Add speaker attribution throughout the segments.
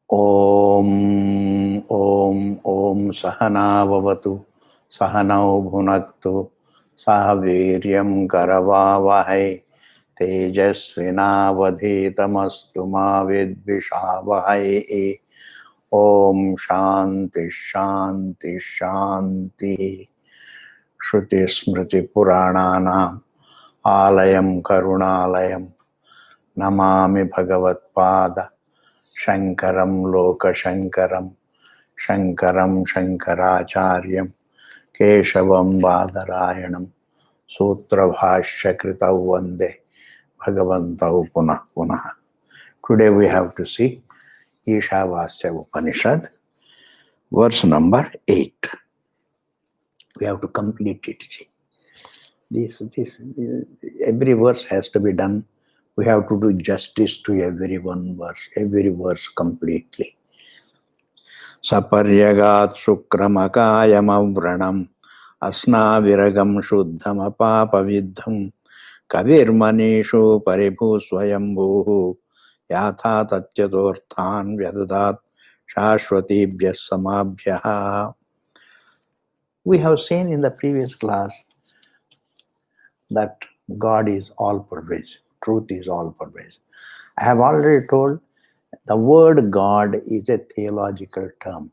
Speaker 1: Om Om Om Sahana Vavatu Sahanau Bhunaktu Sahaviryam Karavavahai Tejasvinavadhitamastu ma vidvishavahai. Om Shanti Shanti Shanti. Shruti Smriti Purananam Alayam Karunalayam Namami Bhagavat Pada Shankaram Loka Shankaram Shankaram Shankaracharyam Keshavam Badarayanam Sutra Bhashya Kritau Vande Bhagavantau Punah Punah. Today we have to see Ishavasya Upnishad, verse number 8. We have to complete it. This, every verse has to be done. We have to do justice to every verse completely. Saparyagat Shukramakayamavranam Asnaviragam Shuddhamapapavidham Kavirmanishu Paribhusvayambhuhu Yatha Tatyadorthan Vyadadat Shashvatibhyas Samabhyaha. We have seen in the previous class that God is all pervasive, truth is all pervasive. I have already told the word God is a theological term.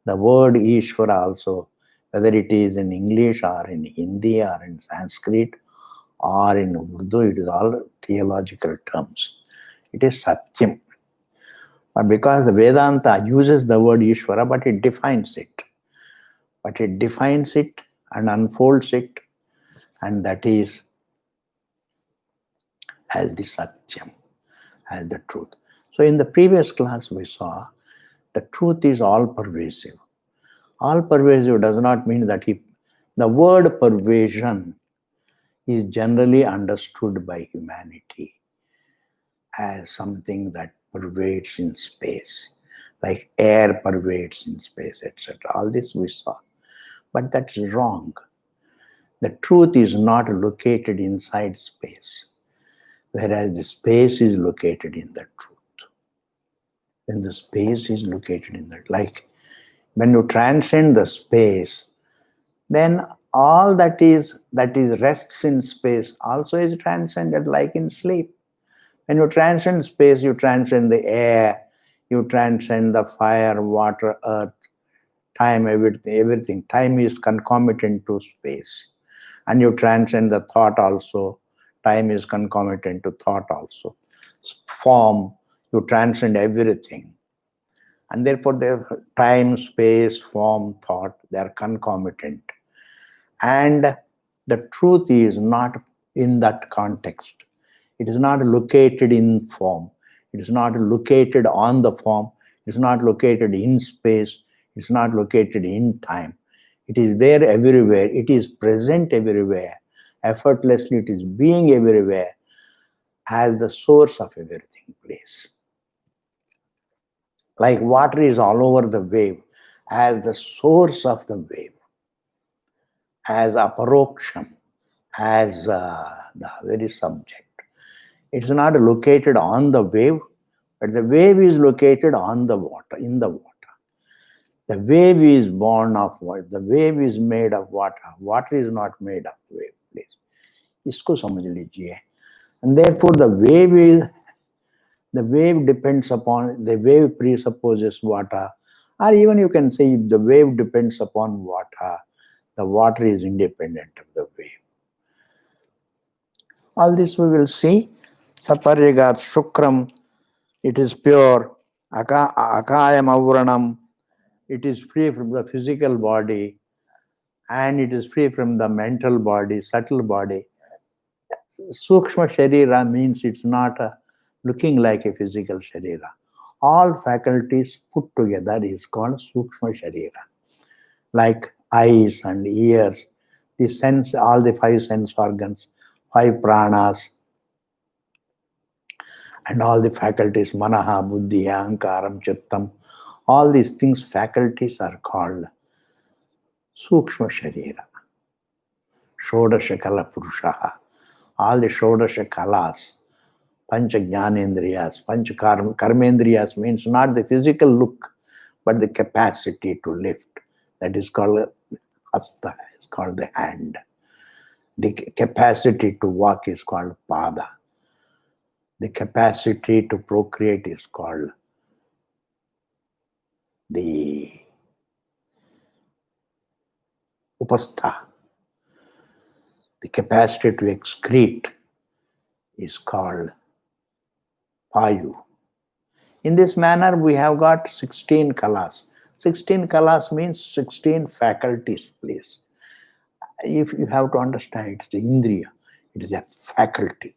Speaker 1: The word Ishvara also, whether it is in English or in Hindi or in Sanskrit or in Urdu, it is all theological terms. It is Satyam. But because the Vedanta uses the word Ishvara, but it defines it. But it defines it and unfolds it, and that is as the Satyam, as the truth. So in the previous class we saw the truth is all pervasive. All pervasive does not mean that the word pervasion is generally understood by humanity as something that pervades in space, like air pervades in space, etc. All this we saw. But that's wrong. The truth is not located inside space, whereas the space is located in the truth. When the space is located in that, like when you transcend the space, then all that is rests in space also is transcended, like in sleep. When you transcend space, you transcend the air, you transcend the fire, water, earth, time, everything. Time is concomitant to space. And you transcend the thought also. Time is concomitant to thought also. Form, you transcend everything. And therefore, the time, space, form, thought, they are concomitant. And the truth is not in that context. It is not located in form. It is not located on the form. It is not located in space. It is not located in time. It is there everywhere. It is present everywhere. Effortlessly, it is being everywhere as the source of everything place. Like water is all over the wave as the source of the wave, as aparoksham, as the very subject. It is not located on the wave, but the wave is located on the water, in the water. The wave is born of water. The wave is made of water. Water is not made of wave. Please, इसको समझ लीजिए. And therefore, the wave depends upon, the wave presupposes water, or even you can say the wave depends upon water. The water is independent of the wave. All this we will see. Saparyagat Shukram, it is pure. Akayam Avranam, it is free from the physical body, and it is free from the mental body, subtle body. Sukshma Sharira means it's not looking like a physical Sharira. All faculties put together is called Sukshma Sharira. Like eyes and ears, the sense, all the 5 sense organs, 5 pranas, and all the faculties, manaha, buddhi, ahankaram, chittam, all these things, faculties are called Sukshma Sharira. Shodasha Kala Purushaha. All the Shodasha Kalas, Pancha Jnanendriyas. Pancha Karmendriyas means not the physical look, but the capacity to lift. That is called hasta, is called the hand. The capacity to walk is called pada. The capacity to procreate is called the upastha. The capacity to excrete is called payu. In this manner, we have got 16 kalas. 16 kalas means 16 faculties, please. If you have to understand, it's the indriya. It is a faculty.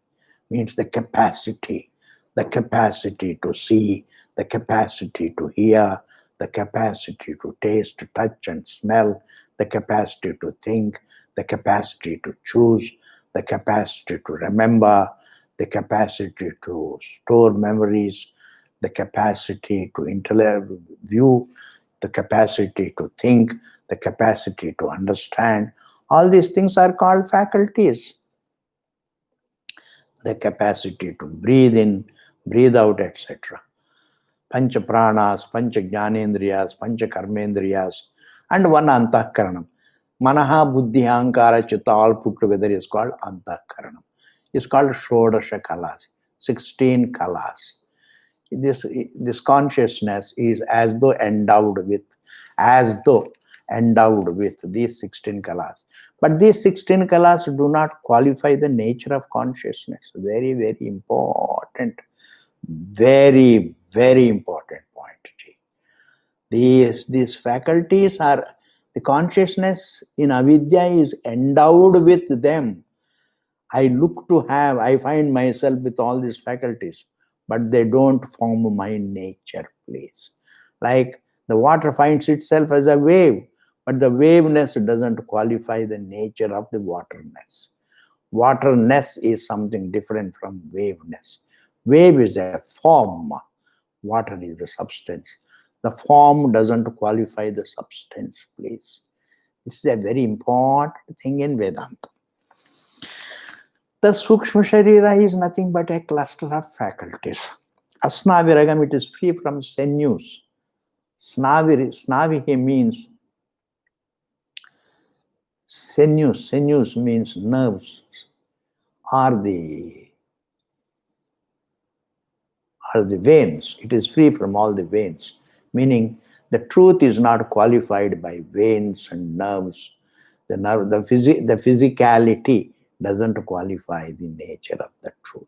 Speaker 1: Means the capacity to see, the capacity to hear, the capacity to taste, touch and smell, the capacity to think, the capacity to choose, the capacity to remember, the capacity to store memories, the capacity to view, the capacity to think, the capacity to understand. All these things are called faculties. The capacity to breathe in, breathe out, etc. Pancha pranas, pancha jnanendriyas, pancha karmendriyas, and one antahkaranam. Manaha, buddhi, ahankara, chitta, all put together is called antahkaranam. It's called Shodasha kalas, 16 kalas. This consciousness is as though endowed with these 16 kalas. But these 16 kalas do not qualify the nature of consciousness. Very, very important. Very, very important point. These faculties are, the consciousness in avidya is endowed with them. I find myself with all these faculties, but they don't form my nature, please. Like the water finds itself as a wave, but the waveness doesn't qualify the nature of the waterness. Waterness is something different from waveness. Wave is a form. Water is the substance. The form doesn't qualify the substance, please. This is a very important thing in Vedanta. The Sukshma Sharira is nothing but a cluster of faculties. Asnaviragam, it is free from sinews. Snavihi means sinews. Sinews means nerves, or the veins. It is free from all the veins. Meaning the truth is not qualified by veins and nerves. The physicality doesn't qualify the nature of the truth.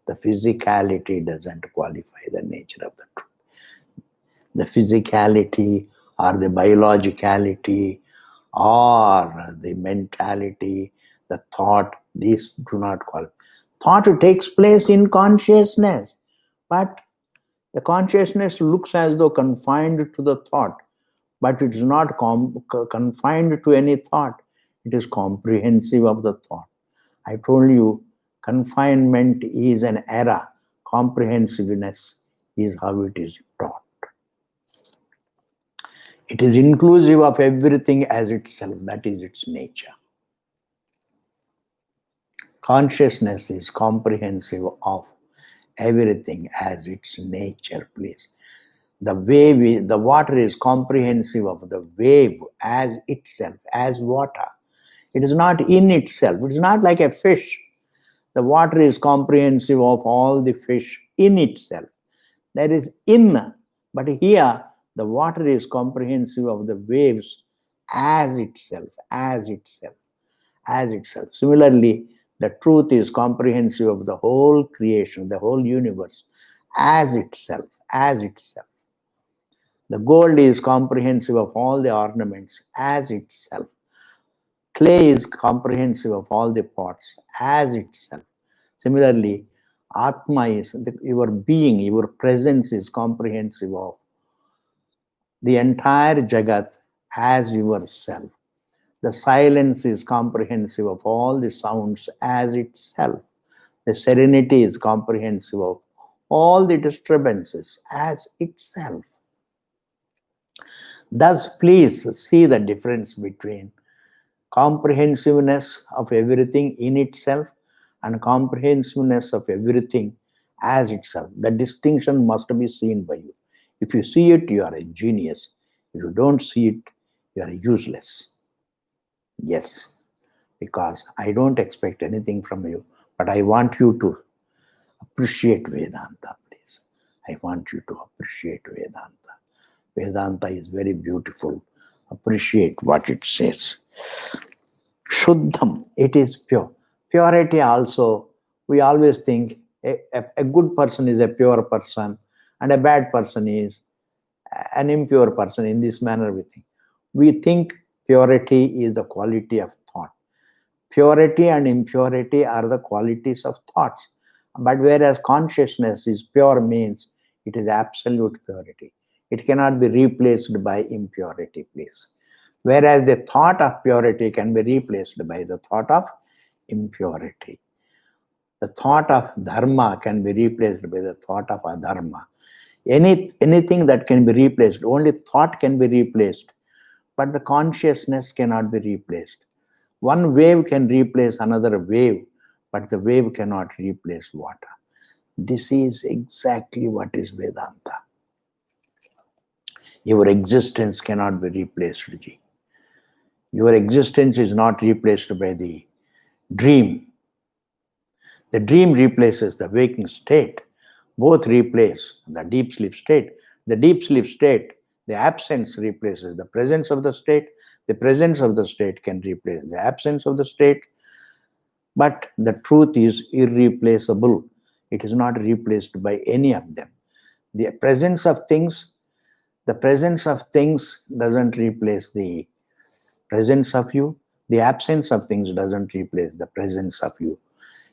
Speaker 1: The physicality doesn't qualify the nature of the truth. The physicality or the biologicality or the mentality, the thought, these do not qualify. Thought takes place in consciousness, but the consciousness looks as though confined to the thought, but it is not confined to any thought. It is comprehensive of the thought. I told you, confinement is an error. Comprehensiveness is how it is taught. It is inclusive of everything as itself. That is its nature. Consciousness is comprehensive of everything as its nature, please. The water is comprehensive of the wave as itself, as water. It is not in itself. It is not like a fish. The water is comprehensive of all the fish in itself. That is in. But here, the water is comprehensive of the waves as itself, as itself, as itself. Similarly, the truth is comprehensive of the whole creation, the whole universe, as itself, as itself. The gold is comprehensive of all the ornaments as itself. Clay is comprehensive of all the pots as itself. Similarly, Atma is, your being, your presence is comprehensive of the entire Jagat as yourself. The silence is comprehensive of all the sounds as itself. The serenity is comprehensive of all the disturbances as itself. Thus, please see the difference between comprehensiveness of everything in itself and comprehensiveness of everything as itself. The distinction must be seen by you. If you see it, you are a genius. If you don't see it, you are useless. Yes, because I don't expect anything from you, but I want you to appreciate Vedanta, please. I want you to appreciate Vedanta. Vedanta is very beautiful. Appreciate what it says. Shuddham, it is pure. Purity also, we always think a good person is a pure person and a bad person is an impure person. In this manner we think. We think purity is the quality of thought. Purity and impurity are the qualities of thoughts. But whereas consciousness is pure means it is absolute purity. It cannot be replaced by impurity, please. Whereas the thought of purity can be replaced by the thought of impurity. The thought of dharma can be replaced by the thought of adharma. Anything that can be replaced, only thought can be replaced, but the consciousness cannot be replaced. One wave can replace another wave, but the wave cannot replace water. This is exactly what is Vedanta. Your existence cannot be replaced, Ji. Your existence is not replaced by the dream. The dream replaces the waking state. Both replace the deep sleep state. The deep sleep state, the absence replaces the presence of the state. The presence of the state can replace the absence of the state. But the truth is irreplaceable. It is not replaced by any of them. The presence of things doesn't replace the presence of you. The absence of things doesn't replace the presence of you.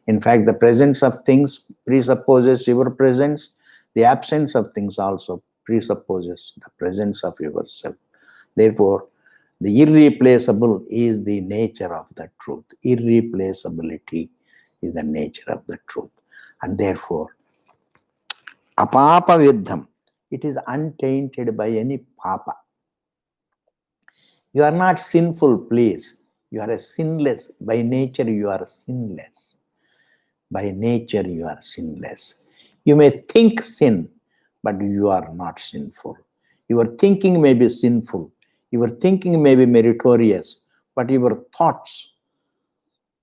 Speaker 1: In fact, the presence of things presupposes your presence. The absence of things also presupposes the presence of yourself. Therefore, the irreplaceable is the nature of the truth. Irreplaceability is the nature of the truth. And therefore, apapa viddham, it is untainted by any papa. You are not sinful, please. You are a sinless. By nature, you are sinless. By nature, you are sinless. You may think sin, but you are not sinful. Your thinking may be sinful. Your thinking may be meritorious, but your thoughts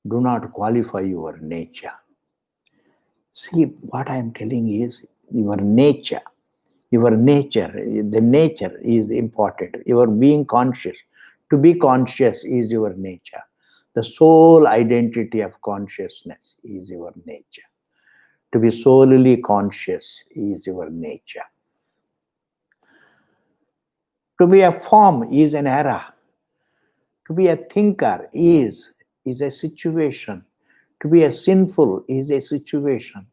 Speaker 1: do not qualify your nature. See, what I am telling is your nature. Your nature, the nature is important. Your being conscious. To be conscious is your nature. The sole identity of consciousness is your nature. To be solely conscious is your nature. To be a form is an era. To be a thinker is a situation. To be a sinful is a situation.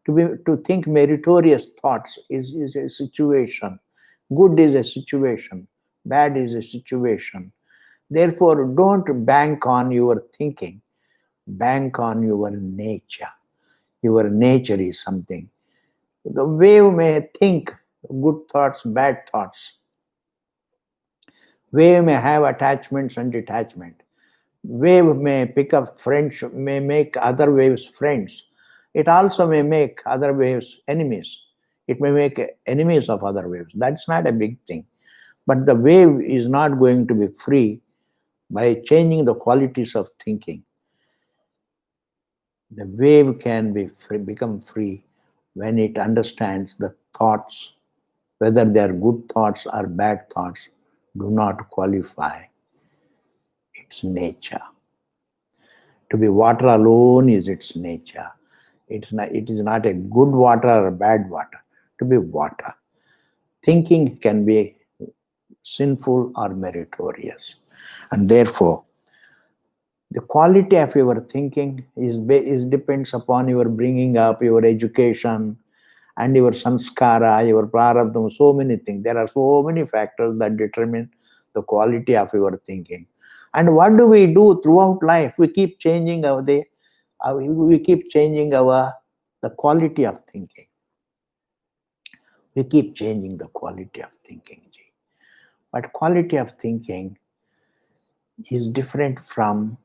Speaker 1: To think meritorious thoughts is a situation. Good is a situation. Bad is a situation. Therefore, don't bank on your thinking. Bank on your nature. Your nature is something. The wave may think good thoughts, bad thoughts. Wave may have attachments and detachment. Wave may pick up friends, may make other waves friends. It also may make other waves enemies. It may make enemies of other waves. That's not a big thing. But the wave is not going to be free by changing the qualities of thinking. The wave can be free, become free when it understands the thoughts, whether they are good thoughts or bad thoughts, do not qualify its nature. To be water alone is its nature. It is not a good water or a bad water. To be water. Thinking can be sinful or meritorious. And therefore, the quality of your thinking is depends upon your bringing up, your education, and your sanskara, your prarabdha, so many things. There are so many factors that determine the quality of your thinking. And what do we do throughout life? We keep changing the quality of thinking. We keep changing the quality of thinking. But quality of thinking is different from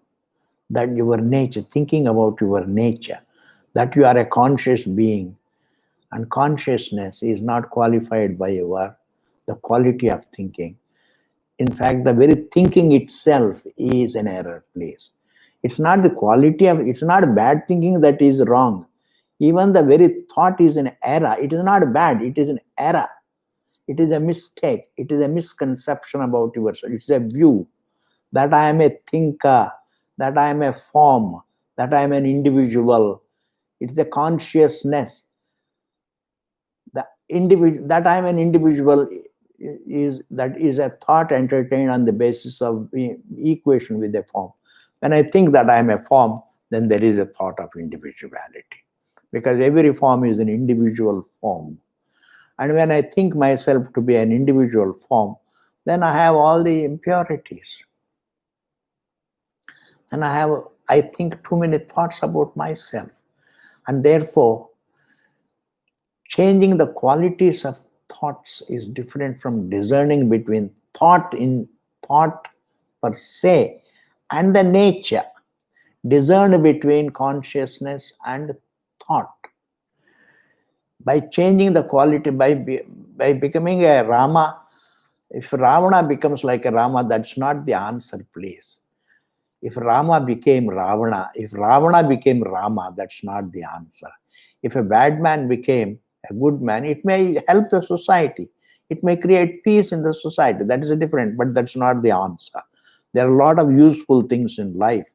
Speaker 1: that your nature, thinking about your nature, that you are a conscious being. And consciousness is not qualified by the quality of thinking. In fact, the very thinking itself is an error, please. It's not the quality of, it's not bad thinking that is wrong. Even the very thought is an error. It is not bad, it is an error. It is a mistake. It is a misconception about yourself. It's a view that I am a thinker, that I am a form, that I am an individual. It's a consciousness. The individual, that I am an individual is a thought entertained on the basis of equation with a form. When I think that I am a form, then there is a thought of individuality, because every form is an individual form. And when I think myself to be an individual form, then I have all the impurities. Then I think too many thoughts about myself. And therefore, changing the qualities of thoughts is different from discerning between thought per se and the nature. Discern between consciousness and thought. By changing the quality, by becoming a Rama, if Ravana becomes like a Rama, that's not the answer, please. If Rama became Ravana, if Ravana became Rama, that's not the answer. If a bad man became a good man, it may help the society. It may create peace in the society. That is different, but that's not the answer. There are a lot of useful things in life,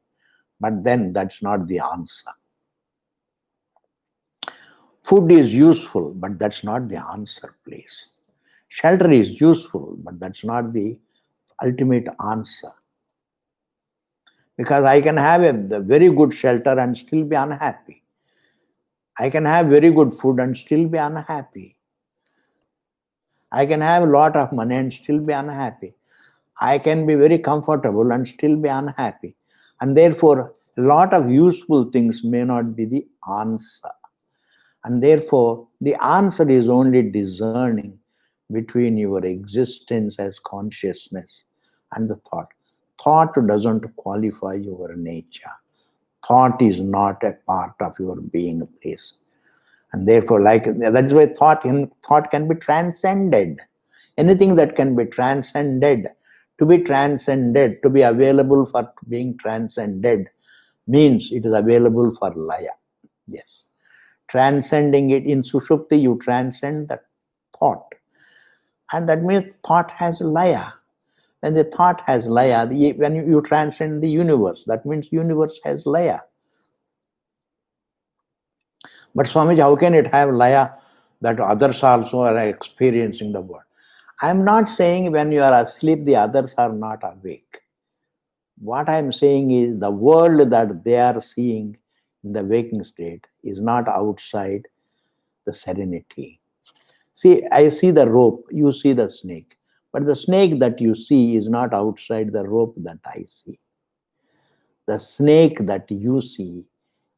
Speaker 1: but then that's not the answer. Food is useful, but that's not the answer, please. Shelter is useful, but that's not the ultimate answer. Because I can have a very good shelter and still be unhappy. I can have very good food and still be unhappy. I can have a lot of money and still be unhappy. I can be very comfortable and still be unhappy. And therefore, a lot of useful things may not be the answer. And therefore, the answer is only discerning between your existence as consciousness and the thought. Thought doesn't qualify your nature. Thought is not a part of your being, place. And therefore, that's why thought can be transcended. Anything that can be transcended, to be available for being transcended, means it is available for laya. Yes. Transcending it in Sushupti, you transcend that thought. And that means thought has laya. When the thought has laya, when you transcend the universe, that means universe has laya. But Swamiji, how can it have laya that others also are experiencing the world? I am not saying when you are asleep, the others are not awake. What I am saying is the world that they are seeing in the waking state is not outside the serenity. See, I see the rope, you see the snake. But the snake that you see is not outside the rope that I see. The snake that you see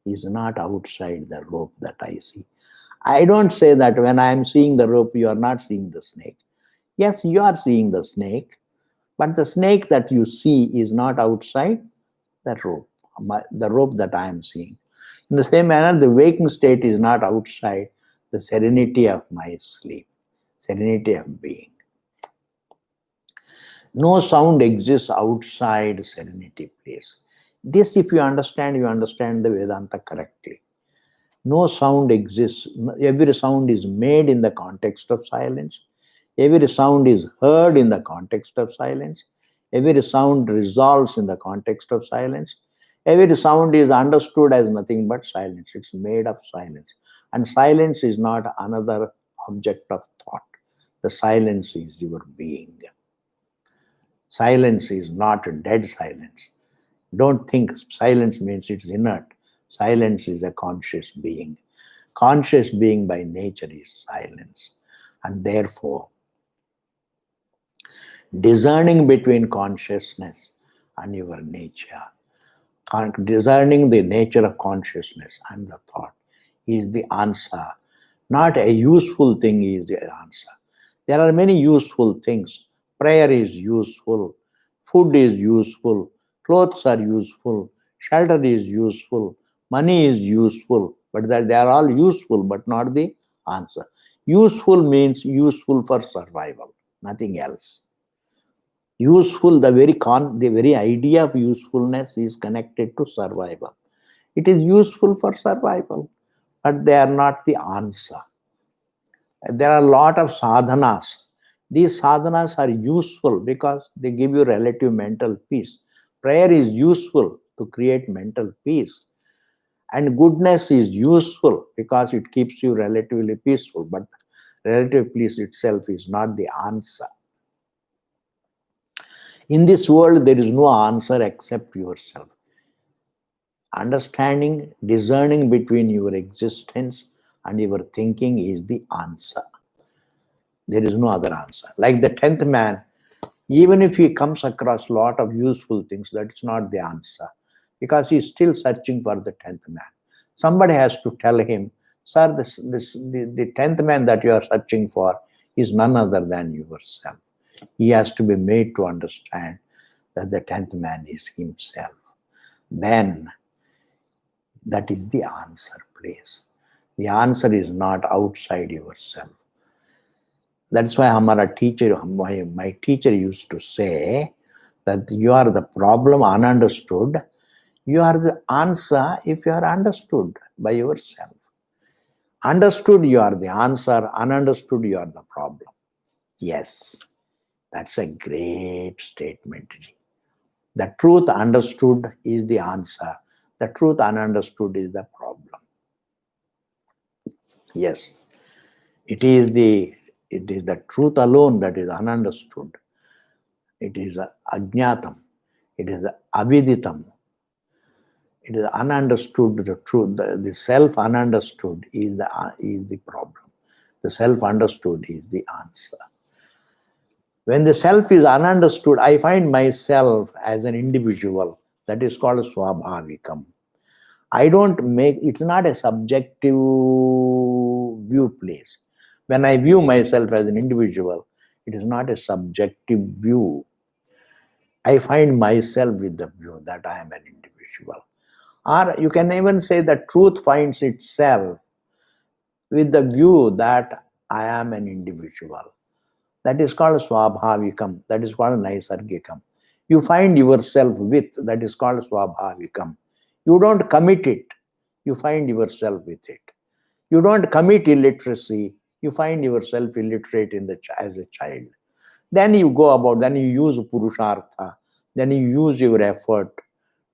Speaker 1: is not outside the rope that I see. I don't say that when I am seeing the rope, you are not seeing the snake. Yes, you are seeing the snake, but the snake that you see is not outside the rope that I am seeing. In the same manner, the waking state is not outside the serenity of my sleep, serenity of being. No sound exists outside serenity place. This, if you understand the Vedanta correctly. No sound exists. Every sound is made in the context of silence. Every sound is heard in the context of silence. Every sound resolves in the context of silence. Every sound is understood as nothing but silence. It's made of silence. And silence is not another object of thought. The silence is your being. Silence is not a dead silence. Don't think silence means it's inert. Silence is a conscious being. Conscious being by nature is silence. And therefore, discerning between consciousness and your nature, discerning the nature of consciousness and the thought is the answer. Not a useful thing is the answer. There are many useful things. Prayer is useful. Food is useful. Clothes are useful. Shelter is useful. Money is useful. But that they are all useful, but not the answer. Useful means useful for survival, nothing else. Useful, the very idea of usefulness is connected to survival. It is useful for survival, but they are not the answer. There are a lot of sadhanas. These sadhanas are useful because they give you relative mental peace. Prayer is useful to create mental peace. And goodness is useful because it keeps you relatively peaceful. But relative peace itself is not the answer. In this world, there is no answer except yourself. Understanding, discerning between your existence and your thinking is the answer. There is no other answer. Like the 10th man, even if he comes across a lot of useful things, that's not the answer, because he's still searching for the 10th man. Somebody has to tell him, sir, the 10th man that you are searching for is none other than yourself. He has to be made to understand that the 10th man is himself. Then that is the answer place. The answer is not outside yourself. That's why my teacher used to say that you are the problem ununderstood. You are the answer if you are understood by yourself. Understood, you are the answer. Ununderstood, you are the problem. Yes, that's a great statement. The truth understood is the answer. The truth ununderstood is the problem. Yes, it is the truth alone that is ununderstood. It is ajnatam. It is aviditam. It is ununderstood, the truth. The self ununderstood is the problem. The self understood is the answer. When the self is ununderstood, I find myself as an individual. That is called swabhavikam. It's not a subjective view place. When I view myself as an individual, it is not a subjective view. I find myself with the view that I am an individual. Or you can even say that truth finds itself with the view that I am an individual. That is called swabhavikam. That is called naisargikam. You find yourself with, that is called swabhavikam. You don't commit it, you find yourself with it. You don't commit illiteracy, you find yourself illiterate as a child. Then you go about, then you use purushartha, then you use your effort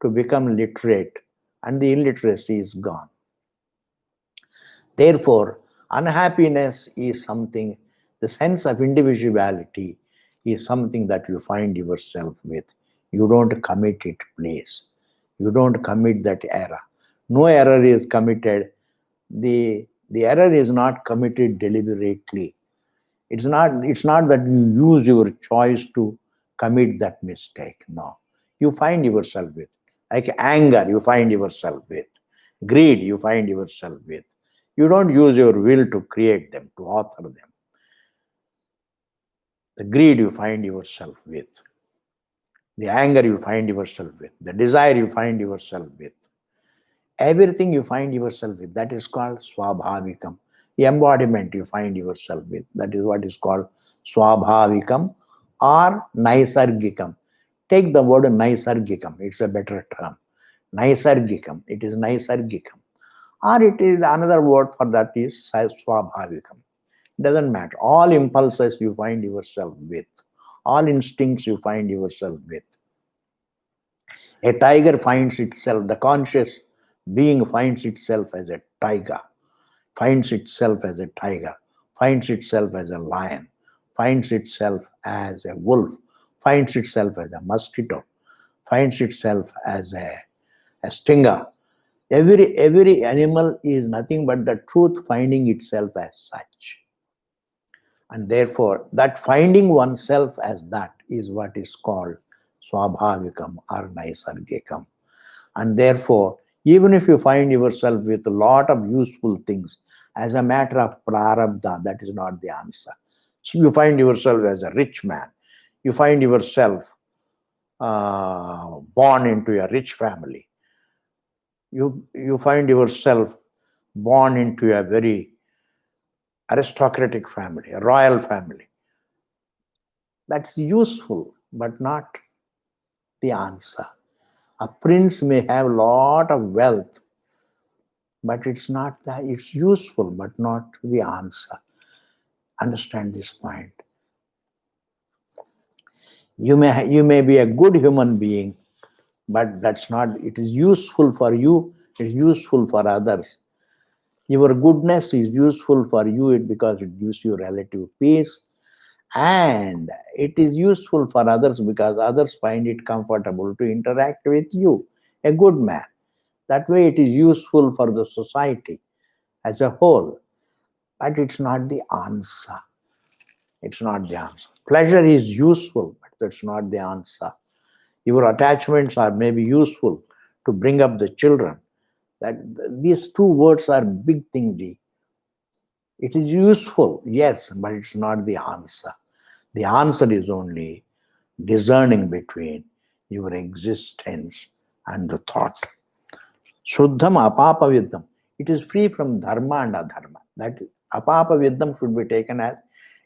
Speaker 1: to become literate, and the illiteracy is gone. Therefore, unhappiness is something, the sense of individuality is something that you find yourself with. You don't commit it place. You don't commit that error. No error is committed. The error is not committed deliberately. It's not that you use your choice to commit that mistake. No. You find yourself with. Like anger, you find yourself with. Greed, you find yourself with. You don't use your will to create them, to author them. The greed you find yourself with. The anger you find yourself with. The desire you find yourself with. Everything you find yourself with, that is called swabhavikam. The embodiment you find yourself with, that is what is called swabhavikam or naisargikam. Take the word naisargikam, it's a better term. Naisargikam, it is naisargikam. Or it is another word for that is swabhavikam. Doesn't matter. All impulses you find yourself with. All instincts you find yourself with. A tiger finds itself, the conscious being finds itself as a tiger, finds itself as a tiger, finds itself as a lion, finds itself as a wolf, finds itself as a mosquito, finds itself as a stinger. Every animal is nothing but the truth finding itself as such. And therefore, that finding oneself as that is what is called swabhavikam or naisargikam. And therefore, even if you find yourself with a lot of useful things, as a matter of prarabdha, that is not the answer. So you find yourself as a rich man. You find yourself born into a rich family. You find yourself born into a very aristocratic family, a royal family. That's useful, but not the answer. A prince may have a lot of wealth, but it's not that, it's useful, but not the answer. Understand this point. You may be a good human being, but that's not, it is useful for you, it is useful for others. Your goodness is useful for you because it gives you relative peace, and it is useful for others because others find it comfortable to interact with you, a good man. That way it is useful for the society as a whole, but it's not the answer. It's not the answer. Pleasure is useful, but that's not the answer. Your attachments are maybe useful to bring up the children. That these two words are big thing, G. It is useful, yes, but it's not the answer. The answer is only discerning between your existence and the thought. Shuddham apapaviddham. It is free from dharma and adharma. That apapaviddham should be taken as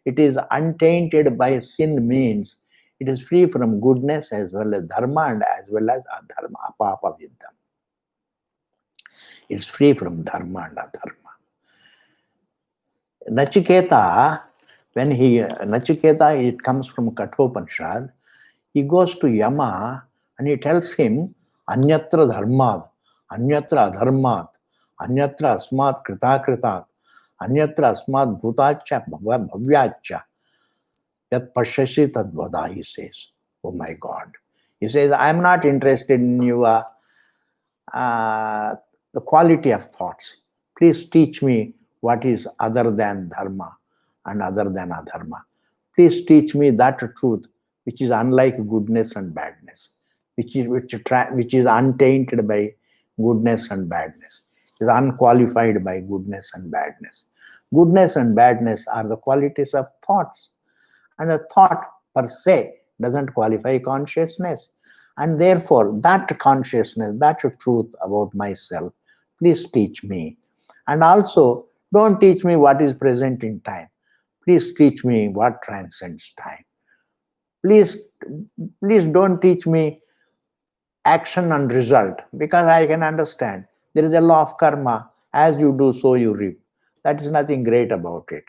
Speaker 1: it is untainted by sin, means it is free from goodness as well as dharma and as well as adharma. Apapaviddham. It's free from dharma and adharma. Nachiketa, Nachiketa, it comes from Kathopanishad, he goes to Yama and he tells him, Anyatra dharmad, Anyatra adharmat, Anyatra asmat kritakritat, Anyatra asmat bhutacha bhavyacha, yat pashashi tad vada, he says. Oh my God. He says, I am not interested in your the quality of thoughts. Please teach me what is other than dharma and other than adharma. Please teach me that truth which is unlike goodness and badness, which is untainted by goodness and badness, is unqualified by goodness and badness. Goodness and badness are the qualities of thoughts, and a thought per se doesn't qualify consciousness. And therefore, that consciousness, that truth about myself, please teach me. And also, don't teach me what is present in time. Please teach me what transcends time. Please don't teach me action and result, because I can understand. There is a law of karma. As you do, so you reap. That is nothing great about it.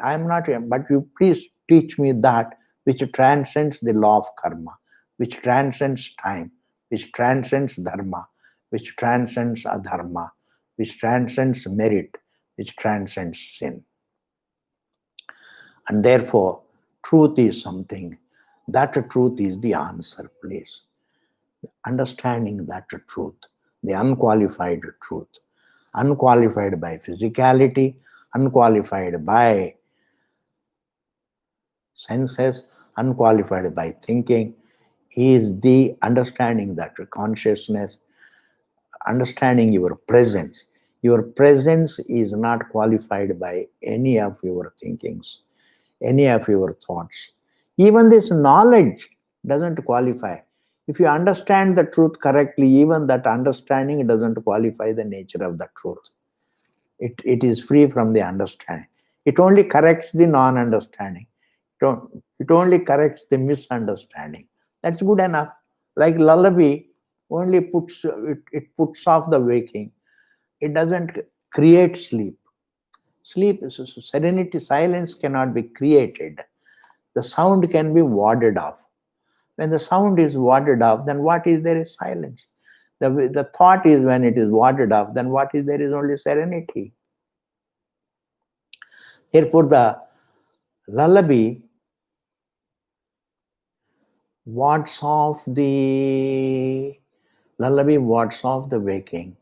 Speaker 1: I am not, but you please teach me that which transcends the law of karma, which transcends time, which transcends dharma, which transcends adharma, which transcends merit, which transcends sin. And therefore, truth is something. That truth is the answer, please. Understanding that truth, the unqualified truth, unqualified by physicality, unqualified by senses, unqualified by thinking, is the understanding that consciousness, understanding your presence. Your presence is not qualified by any of your thinkings, any of your thoughts. Even this knowledge doesn't qualify. If you understand the truth correctly, even that understanding doesn't qualify the nature of the truth. It is free from the understanding. It only corrects the non-understanding. It only corrects the misunderstanding. That's good enough. Like lullaby only puts puts off the waking. It doesn't create sleep. Sleep, serenity, silence cannot be created. The sound can be warded off. When the sound is warded off, then what is there is silence. The thought is when it is warded off, then what is there is only serenity. Therefore, the lullaby wards off the waking,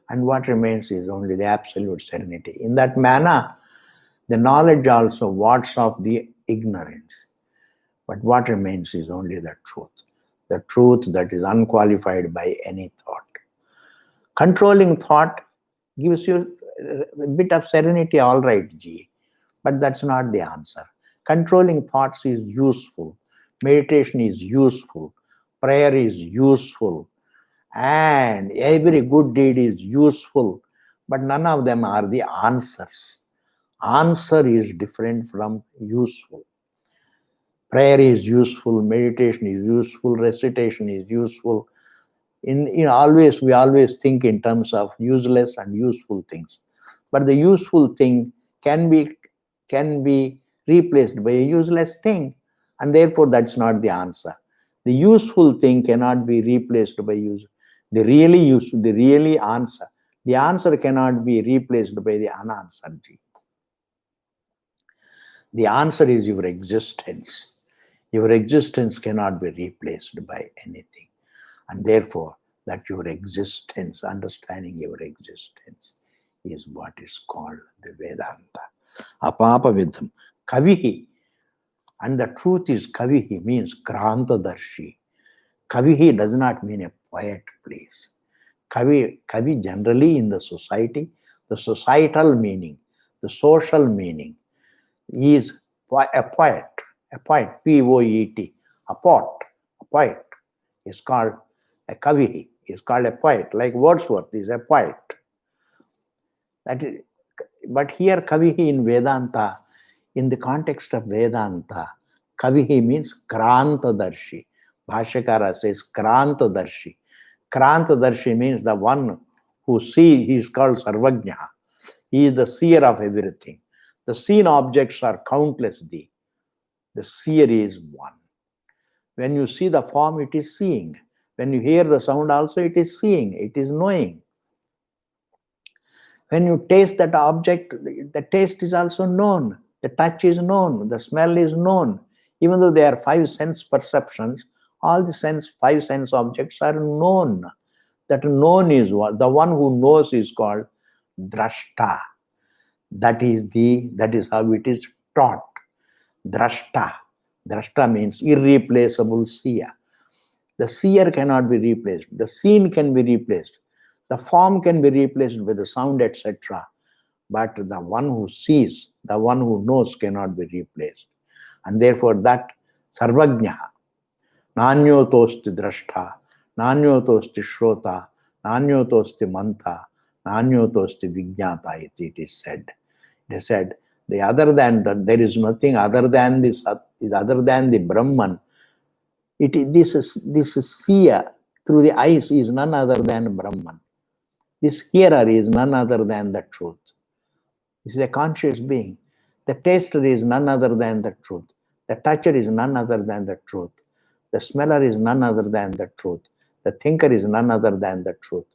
Speaker 1: and what remains is only the absolute serenity. In that manner, the knowledge also wards off the ignorance. But what remains is only the truth that is unqualified by any thought. Controlling thought gives you a bit of serenity, all right, G, but that's not the answer. Controlling thoughts is useful. Meditation is useful. Prayer is useful. And every good deed is useful. But none of them are the answers. Answer is different from useful. Prayer is useful, meditation is useful, recitation is useful. We always think in terms of useless and useful things. But the useful thing can be replaced by a useless thing, and therefore that's not the answer. The useful thing cannot be replaced by the really useful, the really answer. The answer cannot be replaced by the unanswered. The answer is your existence. Your existence cannot be replaced by anything. And therefore, that your existence, understanding your existence, is what is called the Vedanta. Apapa Vidham. Kavihi. And the truth is, Kavihi means Krantadarshi. Kavihi does not mean a quiet place. Kavi generally in the society, the societal meaning, the social meaning is a poet, P-O-E-T, a poet is called a kavi, is called a poet, like Wordsworth is a poet. But here kavihi in Vedanta, in the context of Vedanta, kavihi means Krantadarshi. Bhashyakara says Krantadarshi. Krantadarshi means the one who sees, he is called Sarvajna. He is the seer of everything. The seen objects are countless. The seer is one. When you see the form, it is seeing. When you hear the sound also, it is seeing, it is knowing. When you taste that object, the taste is also known. The touch is known. The smell is known. Even though there are 5 sense perceptions, all the 5 sense objects are known. That known is what? The one who knows is called drashta. That is how it is taught. Drashta. Drashta means irreplaceable seer. The seer cannot be replaced. The seen can be replaced. The form can be replaced with the sound, etc. But the one who sees, the one who knows cannot be replaced. And therefore that Sarvajna, Nanyotosti Drashta, Nanyotosti Shrota, Nanyotosti Manta, Nanyotosti Vijnata, it is said. They said, there is nothing other than this, other than the Brahman. This seer through the eyes is none other than Brahman. This hearer is none other than the truth. This is a conscious being. The taster is none other than the truth. The toucher is none other than the truth. The smeller is none other than the truth. The thinker is none other than the truth.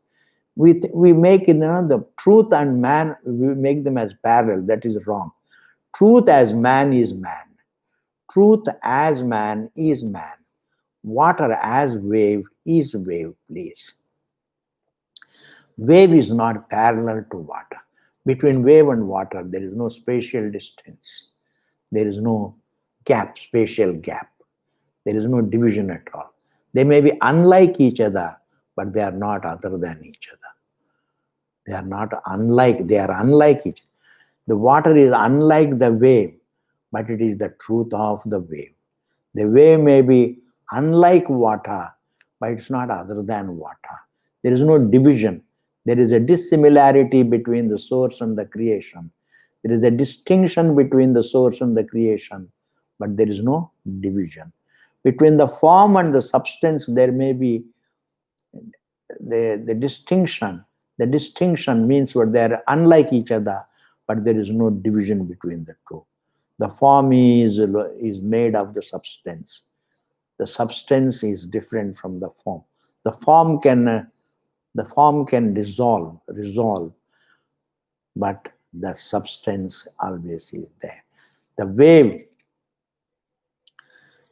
Speaker 1: We make the truth and man, we make them as parallel. That is wrong. Truth as man is man. Truth as man is man. Water as wave is wave, please. Wave is not parallel to water. Between wave and water, there is no spatial distance. There is no gap, spatial gap. There is no division at all. They may be unlike each other, but they are not other than each other. They are not unlike, they are unlike each other. The water is unlike the wave, but it is the truth of the wave. The wave may be unlike water, but it's not other than water. There is no division. There is a dissimilarity between the source and the creation. There is a distinction between the source and the creation, but there is no division. Between the form and the substance, there may be the distinction. The distinction means what? They are unlike each other, but there is no division between the two. The form is made of the substance. The substance is different from the form. The form can resolve, but the substance always is there. The wave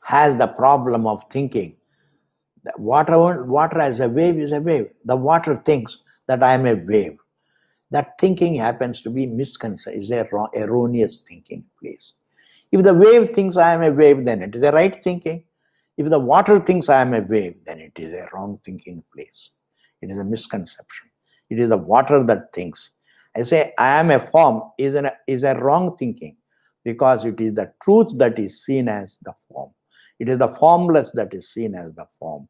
Speaker 1: has the problem of thinking. The water as a wave is a wave. The water thinks that I am a wave. That thinking happens to be misconception, is erroneous thinking, please. If the wave thinks I am a wave, then it is a right thinking. If the water thinks I am a wave, then it is a wrong thinking, please. It is a misconception. It is the water that thinks. I say I am a form is a wrong thinking, because it is the truth that is seen as the form. It is the formless that is seen as the form.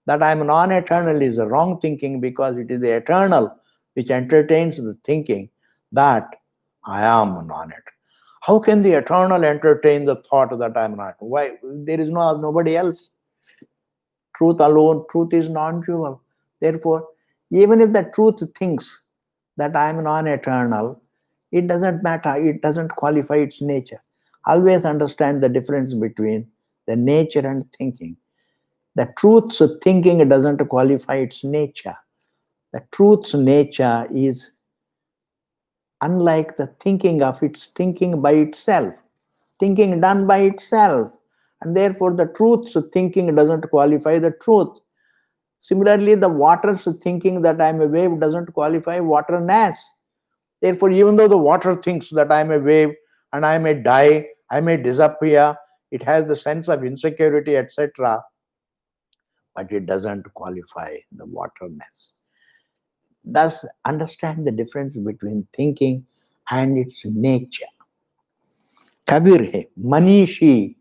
Speaker 1: That I am non-eternal is a wrong thinking, because it is the eternal which entertains the thinking that I am non-eternal. How can the eternal entertain the thought that I am not? Why? There is nobody else. Truth alone, truth is non-dual. Therefore, even if the truth thinks that I am non-eternal, it doesn't matter. It doesn't qualify its nature. Always understand the difference between the nature and thinking. The truth's thinking doesn't qualify its nature. The truth's nature is unlike the thinking of its thinking by itself, thinking done by itself. And therefore, the truth's thinking doesn't qualify the truth. Similarly, the water's thinking that I am a wave doesn't qualify waterness. Therefore, even though the water thinks that I am a wave and I may die, I may disappear, it has the sense of insecurity, etc., but it doesn't qualify the waterness. Thus, understand the difference between thinking and its nature. Kabir hai, Manishi.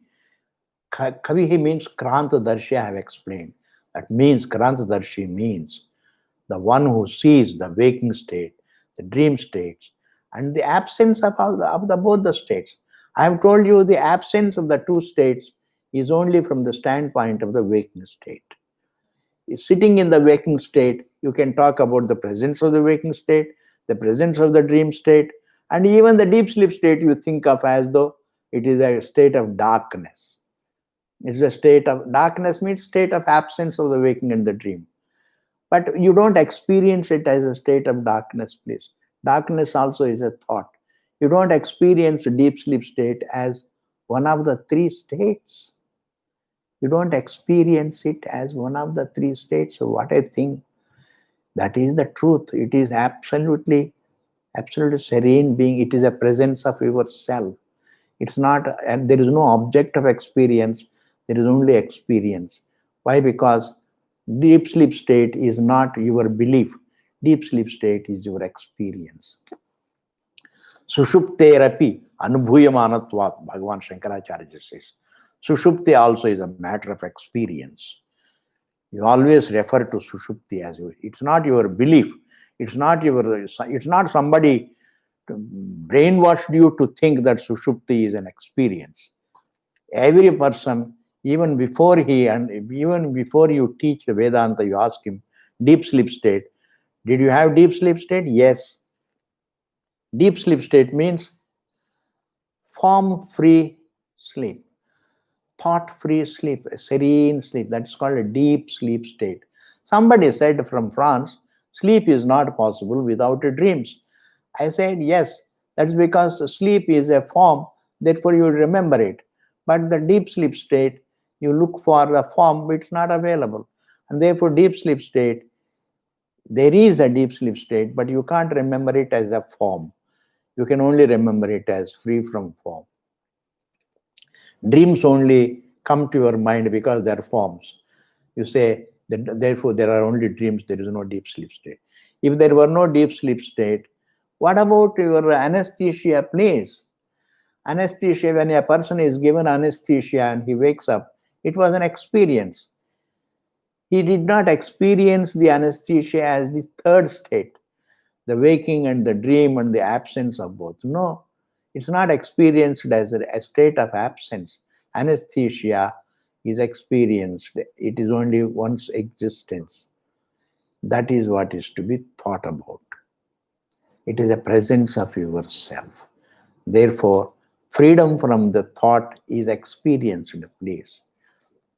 Speaker 1: Kavihi means Krantadarshi, I have explained. That means Krantadarshi means the one who sees the waking state, the dream states, and the absence of both the states. I have told you the absence of the two states is only from the standpoint of the waking state. Sitting in the waking state, you can talk about the presence of the waking state, the presence of the dream state, and even the deep sleep state you think of as though it is a state of darkness. It's a state of darkness, means state of absence of the waking and the dream. But you don't experience it as a state of darkness, please. Darkness also is a thought. You don't experience a deep sleep state as one of the three states. You don't experience it as one of the three states. So what I think, that is the truth. It is absolutely serene being. It is a presence of yourself. It's not, and there is no object of experience. There is only experience. Why? Because deep sleep state is not your belief. Deep sleep state is your experience. Sushupterapi anubhuyamanatvat, Bhagavan Shankaracharya says. Sushupti also is a matter of experience. You always refer to Sushupti as you. It's not your belief. It's not somebody brainwashed you to think that Sushupti is an experience. Every person, even before you teach the Vedanta, you ask him, deep sleep state. Did you have deep sleep state? Yes. Deep sleep state means form-free sleep, thought-free sleep, a serene sleep. That's called a deep sleep state. Somebody said from France, sleep is not possible without dreams. I said, yes, that's because sleep is a form, therefore you remember it. But the deep sleep state, you look for the form, but it's not available. And therefore, deep sleep state, there is a deep sleep state, but you can't remember it as a form. You can only remember it as free from form. Dreams only come to your mind because they are forms. You say that therefore there are only dreams, there is no deep sleep state. If there were no deep sleep state, what about your anesthesia, please? Anesthesia, when a person is given anesthesia and he wakes up, it was an experience. He did not experience the anesthesia as the third state, the waking and the dream and the absence of both. No, it's not experienced as a state of absence. Anesthesia is experienced. It is only one's existence. That is what is to be thought about. It is a presence of yourself. Therefore, freedom from the thought is experienced, please.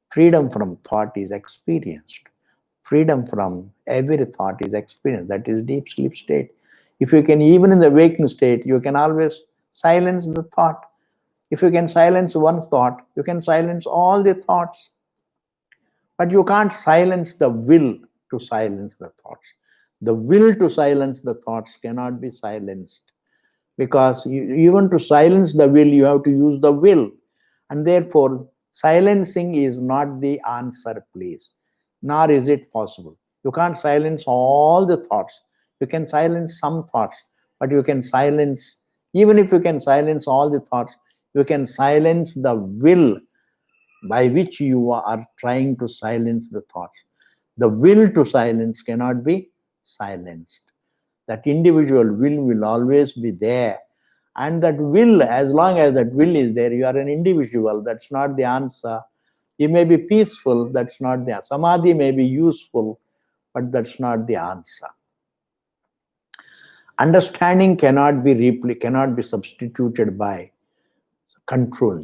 Speaker 1: Freedom from thought is experienced. Freedom from every thought is experienced. That is deep sleep state. If you can, even in the waking state, you can always silence the thought. If you can silence one thought, you can silence all the thoughts. But you can't silence the will to silence the thoughts. The will to silence the thoughts cannot be silenced. Because even to silence the will, you have to use the will. And therefore, silencing is not the answer, please. Nor is it possible. You can't silence all the thoughts. You can silence some thoughts, but you can silence, even if you can silence all the thoughts, you can silence the will by which you are trying to silence the thoughts. The will to silence cannot be silenced. That individual will always be there. And that will, as long as that will is there, you are an individual. That's not the answer. You may be peaceful. That's not the answer. Samadhi may be useful, but that's not the answer. Understanding cannot be substituted by control.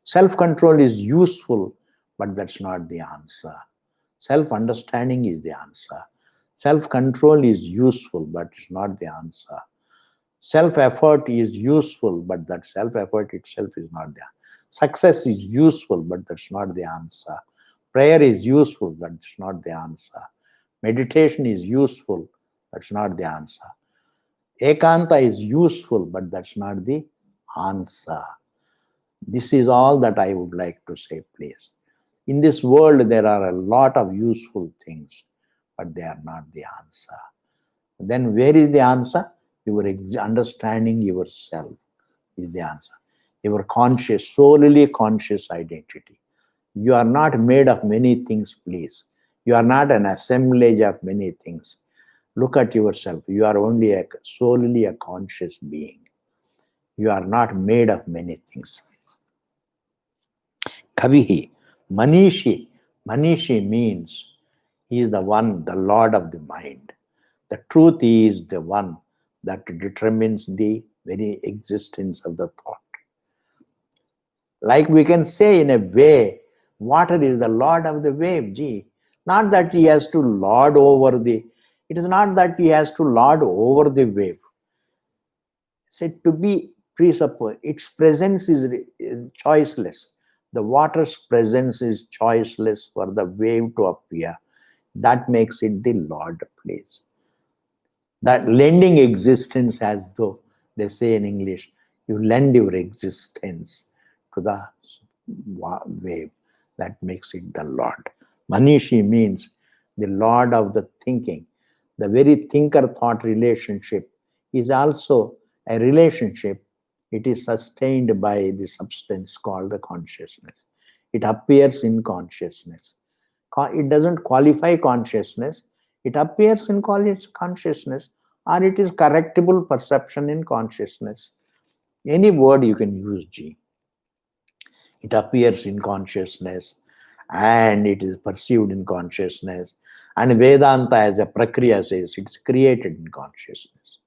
Speaker 1: Self-control is useful, but that's not the answer. Self-understanding is the answer. Self-control is useful, but it's not the answer. Self-effort is useful, but that self-effort itself is not the answer. Success is useful, but that's not the answer. Prayer is useful, but that's not the answer. Meditation is useful, that's not the answer. Ekanta is useful, but that's not the answer. This is all that I would like to say, please. In this world, there are a lot of useful things, but they are not the answer. Then where is the answer? Your understanding yourself is the answer. Your conscious, solely conscious identity. You are not made of many things, please. You are not an assemblage of many things. Look at yourself. You are only solely a conscious being. You are not made of many things. Kavihi, Manishi. Manishi means he is the one, the Lord of the mind. The truth is the one that determines the very existence of the thought. Like we can say in a way, water is the lord of the wave. Not that he has to lord over the, it is not that he has to lord over the wave. Said to be presupposed, its presence is choiceless. The water's presence is choiceless for the wave to appear. That makes it the Lord place. That lending existence, as though they say in English, you lend your existence to the wave. That makes it the Lord. Manishi means the Lord of the thinking. The very thinker-thought relationship is also a relationship. It is sustained by the substance called the consciousness. It appears in consciousness. It doesn't qualify consciousness. It appears in consciousness, or it is correctable perception in consciousness. Any word you can use, It appears in consciousness and it is perceived in consciousness. And Vedanta, as a prakriya, says it's created in consciousness,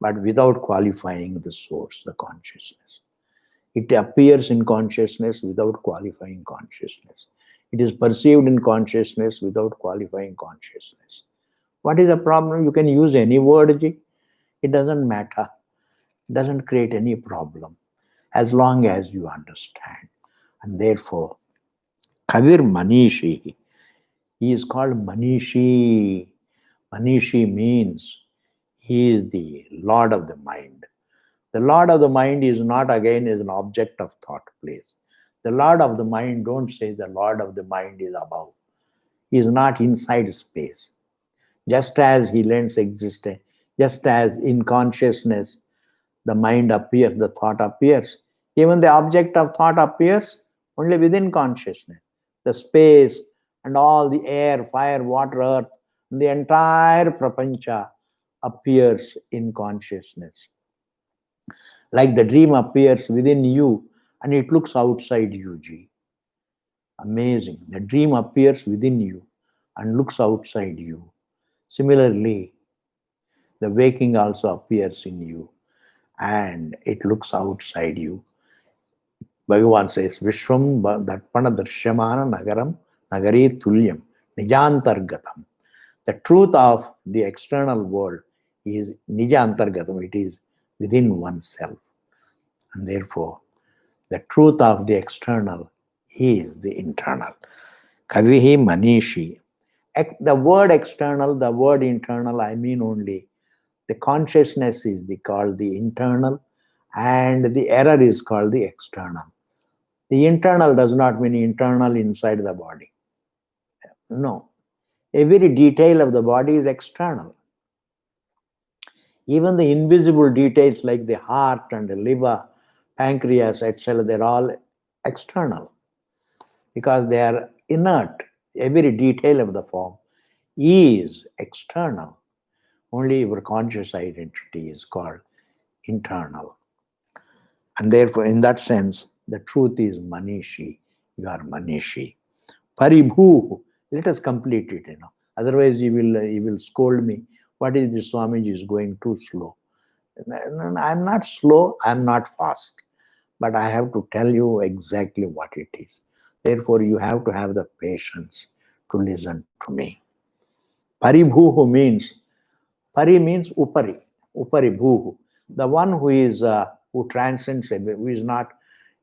Speaker 1: but without qualifying the source, the consciousness. It appears in consciousness without qualifying consciousness. It is perceived in consciousness without qualifying consciousness. What is the problem? You can use any word, It doesn't matter. It doesn't create any problem as long as you understand. And therefore, Kavir Manishi, he is called Manishi. Manishi means he is the Lord of the mind. The Lord of the mind is not again is an object of thought, please. The Lord of the mind, don't say the Lord of the mind is above. He is not inside space. Just as he lends existence, just as in consciousness the mind appears, the thought appears, even the object of thought appears only within consciousness. The space and all the air, fire, water, earth, and the entire prapancha appears in consciousness. Like the dream appears within you and it looks outside you, Amazing. The dream appears within you and looks outside you. Similarly, the waking also appears in you and it looks outside you. Bhagavan says, Vishwam Darpana Darshamana Nagaram Nagari Tulyam Nijantargatam. The truth of the external world is Nijantargatam. It is within oneself. And therefore, the truth of the external is the internal. Kavihi Manishi. The word external, the word internal, I mean only the consciousness is called the internal and the error is called the external. The internal does not mean internal inside the body. No. Every detail of the body is external. Even the invisible details like the heart and the liver, pancreas, etc., they're all external because they are inert. Every detail of the form is external. Only your conscious identity is called internal. And therefore, in that sense, the truth is Manishi. You are Manishi. Paribhu. Let us complete it. Otherwise, you will scold me. What is this Swamiji is going too slow? I'm not slow. I'm not fast. But I have to tell you exactly what it is. Therefore, you have to have the patience to listen to me. Paribhu means, Pari means Upari. Upari Bhu. The one who transcends,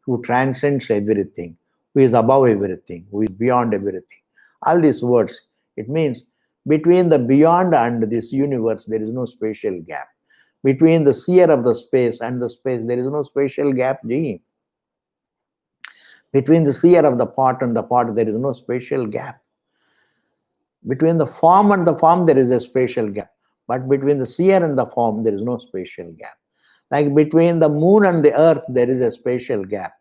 Speaker 1: who transcends everything, who is above everything, who is beyond everything. All these words, it means between the beyond and this universe, there is no spatial gap. Between the seer of the space and the space, there is no spatial gap. Between the seer of the pot and the pot, there is no spatial gap. Between the form and the form, there is a spatial gap. But between the seer and the form, there is no spatial gap. Like between the moon and the earth, there is a spatial gap.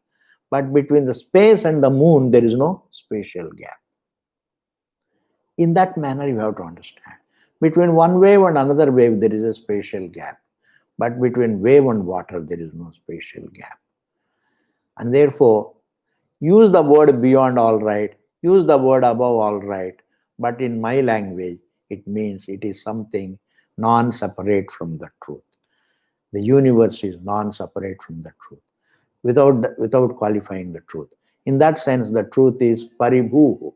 Speaker 1: But between the space and the moon, there is no spatial gap. In that manner, you have to understand. Between one wave and another wave, there is a spatial gap. But between wave and water, there is no spatial gap. And therefore, use the word beyond all right, use the word above all right, but in my language, it means it is something non-separate from the truth. The universe is non-separate from the truth, without qualifying the truth. In that sense, the truth is paribhu.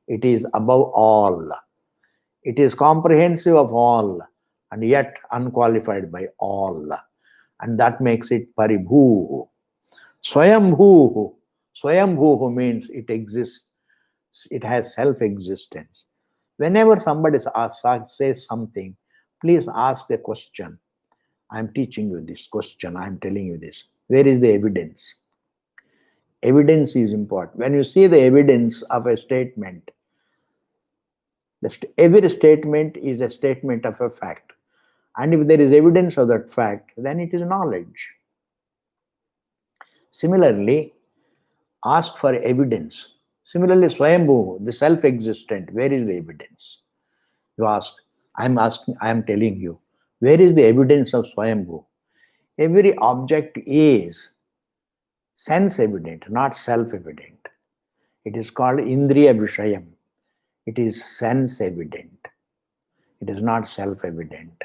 Speaker 1: It is above all. It is comprehensive of all, and yet unqualified by all. And that makes it paribhu. Swayambhu. Swayambhu means it exists. It has self-existence. Whenever somebody says something, please ask a question. I'm teaching you this question. I'm telling you this. Where is the evidence? Evidence is important. When you see the evidence of a statement, every statement is a statement of a fact. And if there is evidence of that fact, then it is knowledge. Similarly, ask for evidence. Similarly, Swayambhu, the self-existent, where is the evidence? You ask, I am telling you, where is the evidence of Swayambhu? Every object is sense-evident, not self-evident. It is called Indriya Vishayam. It is sense-evident. It is not self-evident.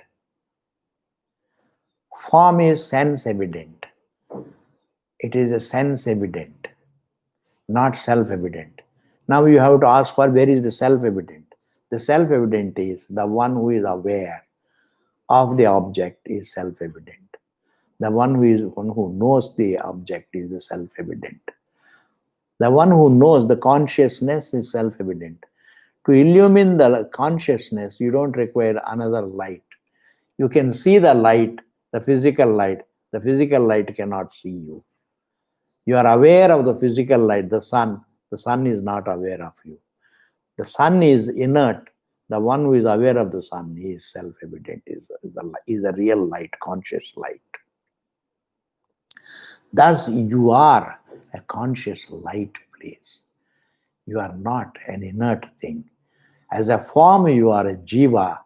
Speaker 1: Form is sense-evident. It is a sense-evident, not self-evident. Now you have to ask for where is the self-evident. The self-evident is the one who is aware of the object is self-evident. The one who knows the object is the self-evident. The one who knows the consciousness is self-evident. To illumine the consciousness, you don't require another light. You can see the light, the physical light. The physical light cannot see you. You are aware of the physical light, the sun. The sun is not aware of you. The sun is inert. The one who is aware of the sun is self-evident, is the real light, conscious light. Thus, you are a conscious light, please. You are not an inert thing. As a form, you are a jiva.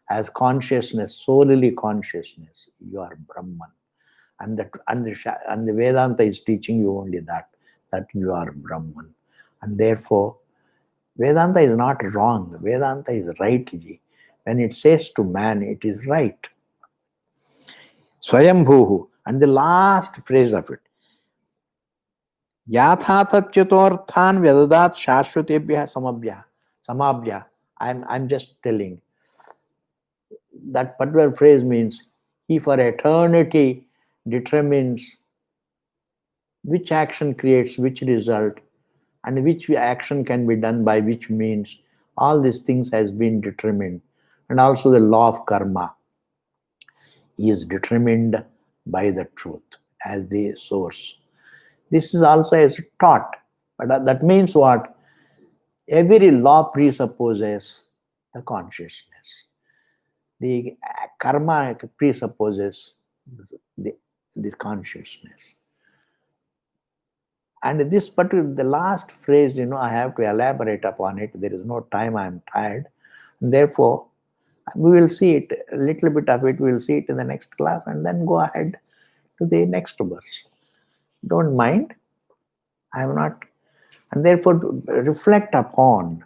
Speaker 1: As consciousness, solely consciousness, you are Brahman. And the Vedanta is teaching you only that you are Brahman. And therefore, Vedanta is not wrong. Vedanta is right. When it says to man, it is right. Swayambhuhu. And the last phrase of it. Yatha tatyatorthan vedadat shashvatebhya samabhya. I'm just telling. That particular phrase means he for eternity determines which action creates which result and which action can be done by which means. All these things has been determined. And also the law of karma is determined by the truth as the source. This is also as taught. But that means what? Every law presupposes the consciousness. The karma presupposes the consciousness. And this particular, the last phrase, I have to elaborate upon it. There is no time, I am tired. And therefore, we will see it, a little bit of it, we will see it in the next class and then go ahead to the next verse. Don't mind. I am not. And therefore, reflect upon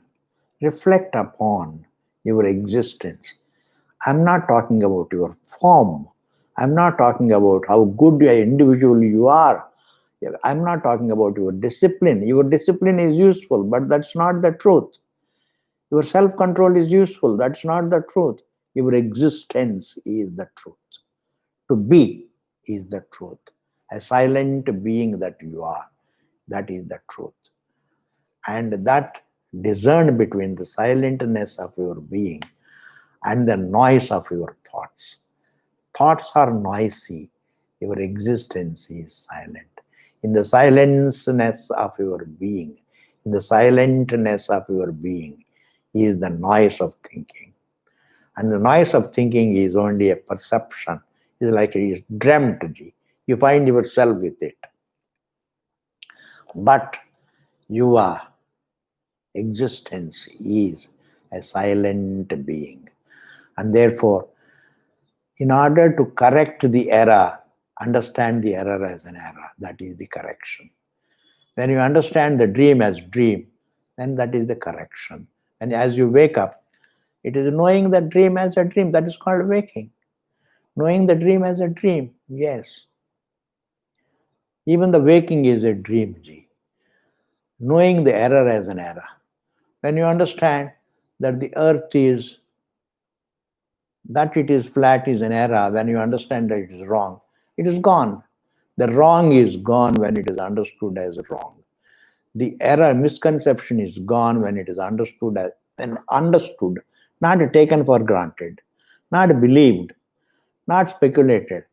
Speaker 1: your existence. I'm not talking about your form. I'm not talking about how good an individual you are. I'm not talking about your discipline. Your discipline is useful, but that's not the truth. Your self-control is useful. That's not the truth. Your existence is the truth. To be is the truth. A silent being that you are, that is the truth. And that discern between the silentness of your being and the noise of your thoughts. Thoughts are noisy. Your existence is silent. In the silenceness of your being, in the silentness of your being is the noise of thinking. And the noise of thinking is only a perception. It's like it's dreamt. You find yourself with it. But your existence is a silent being. And therefore, in order to correct the error, understand the error as an error. That is the correction. When you understand the dream as dream, then that is the correction. And as you wake up, it is knowing the dream as a dream. That is called waking. Knowing the dream as a dream, yes. Even the waking is a dream, Ji. Knowing the error as an error. When you understand that the earth is, that it is flat is an error, when you understand that it is wrong, it is gone. The wrong is gone when it is understood as wrong. The error, misconception is gone when it is understood as, and understood, not taken for granted, not believed, not speculated,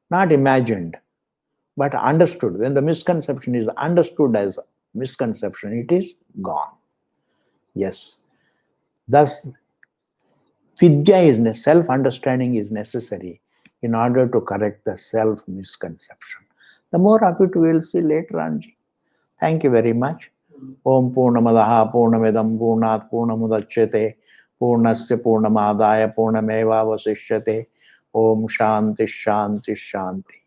Speaker 1: not imagined, but understood. When the misconception is understood as misconception, it is gone. Yes. Thus, Vidya is self-understanding is necessary in order to correct the self-misconception. The more of it we will see later on. Thank you very much. Om Purnamadaha Purnamidam Purnat Purnamudachyate Purnasya Purnamadaya Purnameva Vasishyate. Om Shanti Shanti Shanti.